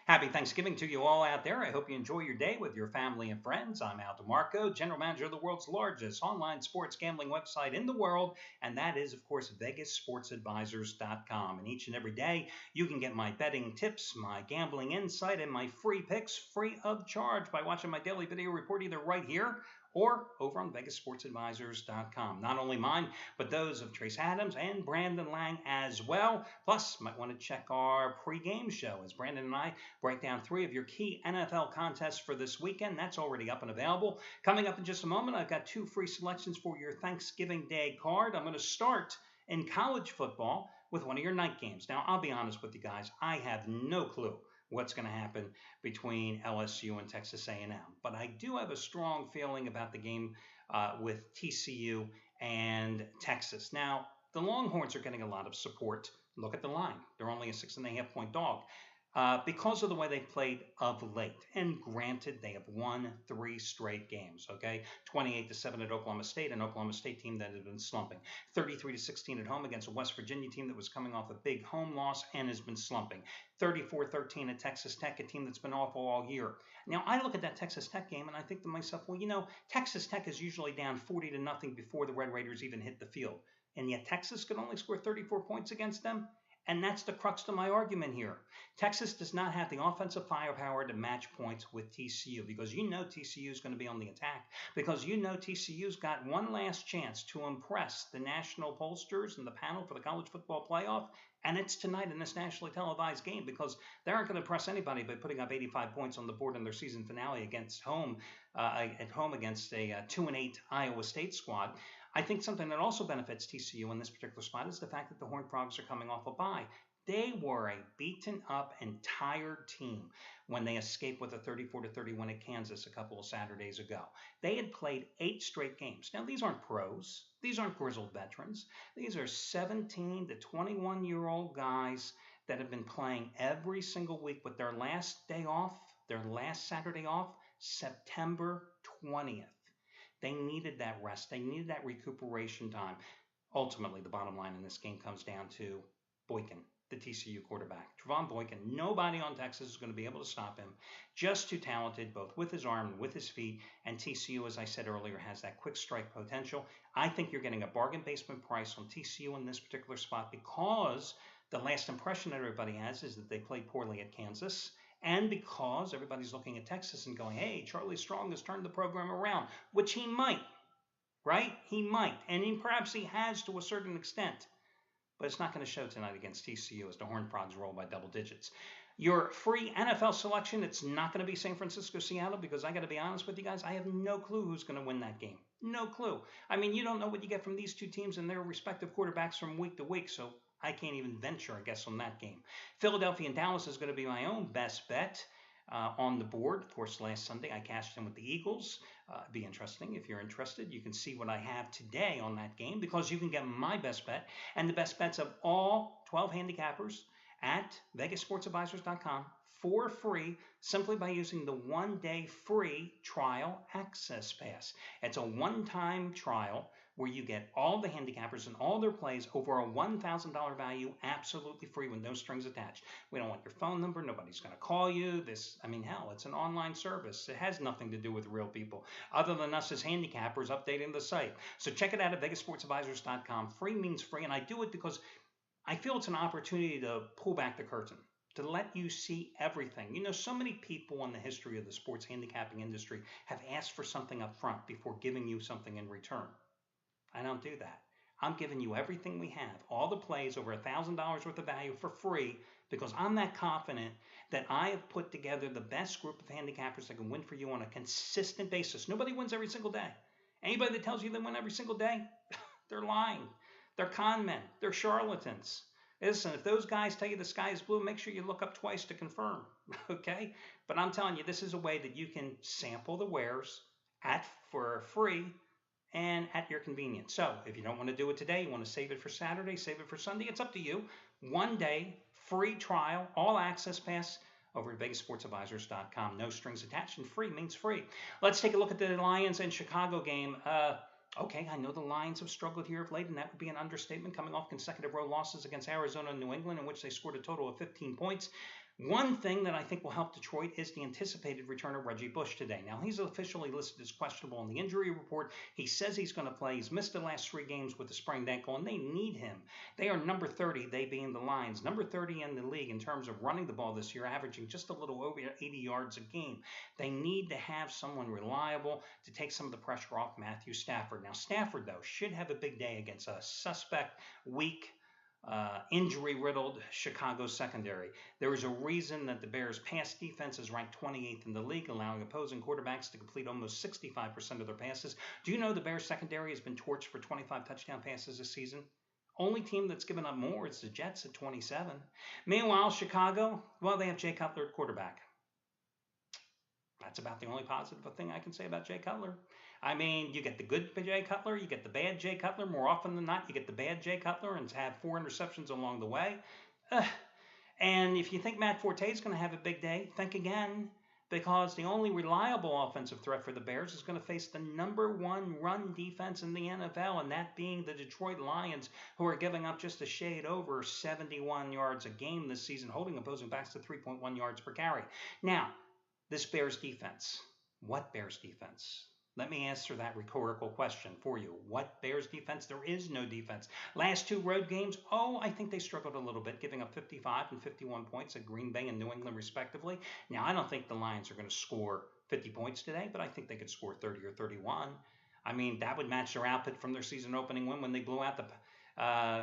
Happy Thanksgiving to you all out there. I hope you enjoy your day with your family and friends. I'm Al DeMarco, General Manager of the world's largest online sports gambling website in the world, and that is, of course, VegasSportsAdvisors.com. And each and every day, you can get my betting tips, my gambling insight, and my free picks free of charge by watching my daily video report either right here or over on VegasSportsAdvisors.com. Not only mine, but those of Trace Adams and Brandon Lang as well. Plus, you might want to check our pregame show as Brandon and I break down three of your key NFL contests for this weekend. That's already up and available. Coming up in just a moment, I've got two free selections for your Thanksgiving Day card. I'm going to start in college football with one of your night games. Now, I'll be honest with you guys, I have no clue what's going to happen between LSU and Texas A&M. But I do have a strong feeling about the game with TCU and Texas. Now, the Longhorns are getting a lot of support. Look at the line. They're only a 6.5-point dog. Because of the way they played of late. And granted, they have won 3 straight games, okay? 28-7 at Oklahoma State, an Oklahoma State team that has been slumping. 33-16 at home against a West Virginia team that was coming off a big home loss and has been slumping. 34-13 at Texas Tech, a team that's been awful all year. Now, I look at that Texas Tech game and I think to myself, well, Texas Tech is usually down 40-0 before the Red Raiders even hit the field. And yet Texas could only score 34 points against them. And that's the crux to my argument here. Texas does not have the offensive firepower to match points with TCU because TCU is going to be on the attack, because TCU's got one last chance to impress the national pollsters and the panel for the college football playoff, and it's tonight in this nationally televised game because they aren't going to impress anybody by putting up 85 points on the board in their season finale at home against a 2-8 Iowa State squad. I think something that also benefits TCU in this particular spot is the fact that the Horned Frogs are coming off a bye. They were a beaten up and tired team when they escaped with a 34-31 at Kansas a couple of Saturdays ago. They had played 8 straight games. Now, these aren't pros. These aren't grizzled veterans. These are 17 to 21-year-old guys that have been playing every single week with their last day off, their last Saturday off, September 20th. They needed that rest. They needed that recuperation time. Ultimately, the bottom line in this game comes down to Boykin, the TCU quarterback. Trevone Boykin, nobody on Texas is going to be able to stop him. Just too talented, both with his arm and with his feet. And TCU, as I said earlier, has that quick strike potential. I think you're getting a bargain basement price on TCU in this particular spot because the last impression that everybody has is that they played poorly at Kansas. And because everybody's looking at Texas and going, hey, Charlie Strong has turned the program around, which he might, right? He might. And perhaps he has to a certain extent. But it's not going to show tonight against TCU as the Horned Frogs roll by double digits. Your free NFL selection, it's not going to be San Francisco-Seattle because I got to be honest with you guys, I have no clue who's going to win that game. No clue. I mean, you don't know what you get from these two teams and their respective quarterbacks from week to week, so I can't even venture, I guess, on that game. Philadelphia and Dallas is going to be my own best bet on the board. Of course, last Sunday I cashed in with the Eagles. It'd be interesting. If you're interested, you can see what I have today on that game because you can get my best bet and the best bets of all 12 handicappers at VegasSportsAdvisors.com for free simply by using the 1-day free trial access pass. It's a one-time trial where you get all the handicappers and all their plays over a $1,000 value absolutely free with no strings attached. We don't want your phone number. Nobody's going to call you. Hell, it's an online service. It has nothing to do with real people other than us as handicappers updating the site. So check it out at VegasSportsAdvisors.com. Free means free, and I do it because I feel it's an opportunity to pull back the curtain, to let you see everything. So many people in the history of the sports handicapping industry have asked for something up front before giving you something in return. I don't do that. I'm giving you everything we have, all the plays over $1,000 worth of value for free because I'm that confident that I have put together the best group of handicappers that can win for you on a consistent basis. Nobody wins every single day. Anybody that tells you they win every single day, they're lying. They're con men. They're charlatans. Listen, if those guys tell you the sky is blue, make sure you look up twice to confirm, okay? But I'm telling you, this is a way that you can sample the wares for free and at your convenience. So if you don't want to do it today, you want to save it for Saturday, save it for Sunday, it's up to you. 1-day free trial, all access pass over at VegasSportsAdvisors.com. No strings attached, and free means free. Let's take a look at the Lions and Chicago game. Okay, I know the Lions have struggled here of late, and that would be an understatement coming off consecutive road losses against Arizona and New England, in which they scored a total of 15 points. One thing that I think will help Detroit is the anticipated return of Reggie Bush today. Now, he's officially listed as questionable in the injury report. He says he's going to play. He's missed the last 3 games with a sprained ankle, and they need him. They are number 30, they being the Lions, number 30 in the league in terms of running the ball this year, averaging just a little over 80 yards a game. They need to have someone reliable to take some of the pressure off Matthew Stafford. Now, Stafford, though, should have a big day against a suspect, weak, injury-riddled Chicago secondary. There is a reason that the Bears' pass defense is ranked 28th in the league, allowing opposing quarterbacks to complete almost 65% of their passes. Do you know the Bears' secondary has been torched for 25 touchdown passes this season? Only team that's given up more is the Jets at 27. Meanwhile, Chicago, well, they have Jay Cutler at quarterback. That's about the only positive thing I can say about Jay Cutler. I mean, you get the good Jay Cutler, you get the bad Jay Cutler. More often than not, you get the bad Jay Cutler and have 4 interceptions along the way. And if you think Matt Forte is going to have a big day, think again, because the only reliable offensive threat for the Bears is going to face the #1 run defense in the NFL, and that being the Detroit Lions, who are giving up just a shade over 71 yards a game this season, holding opposing backs to 3.1 yards per carry. Now, this Bears defense. What Bears defense? Let me answer that rhetorical question for you. What Bears defense? There is no defense. Last 2 road games, I think they struggled a little bit, giving up 55 and 51 points at Green Bay and New England, respectively. Now, I don't think the Lions are going to score 50 points today, but I think they could score 30 or 31. I mean, that would match their output from their season opening win when they blew out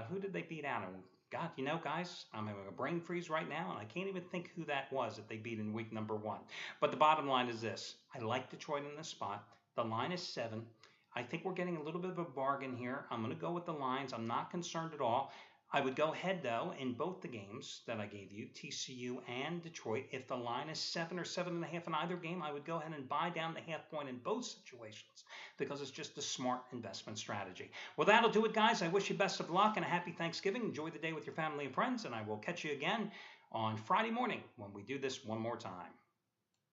who did they beat out? God, guys, I'm having a brain freeze right now, and I can't even think who that was that they beat in week #1. But the bottom line is this. I like Detroit in this spot. The line is 7. I think we're getting a little bit of a bargain here. I'm going to go with the Lions. I'm not concerned at all. I would go ahead, though, in both the games that I gave you, TCU and Detroit. If the line is 7 or 7.5 in either game, I would go ahead and buy down the half point in both situations because it's just a smart investment strategy. Well, that'll do it, guys. I wish you best of luck and a happy Thanksgiving. Enjoy the day with your family and friends, and I will catch you again on Friday morning when we do this one more time.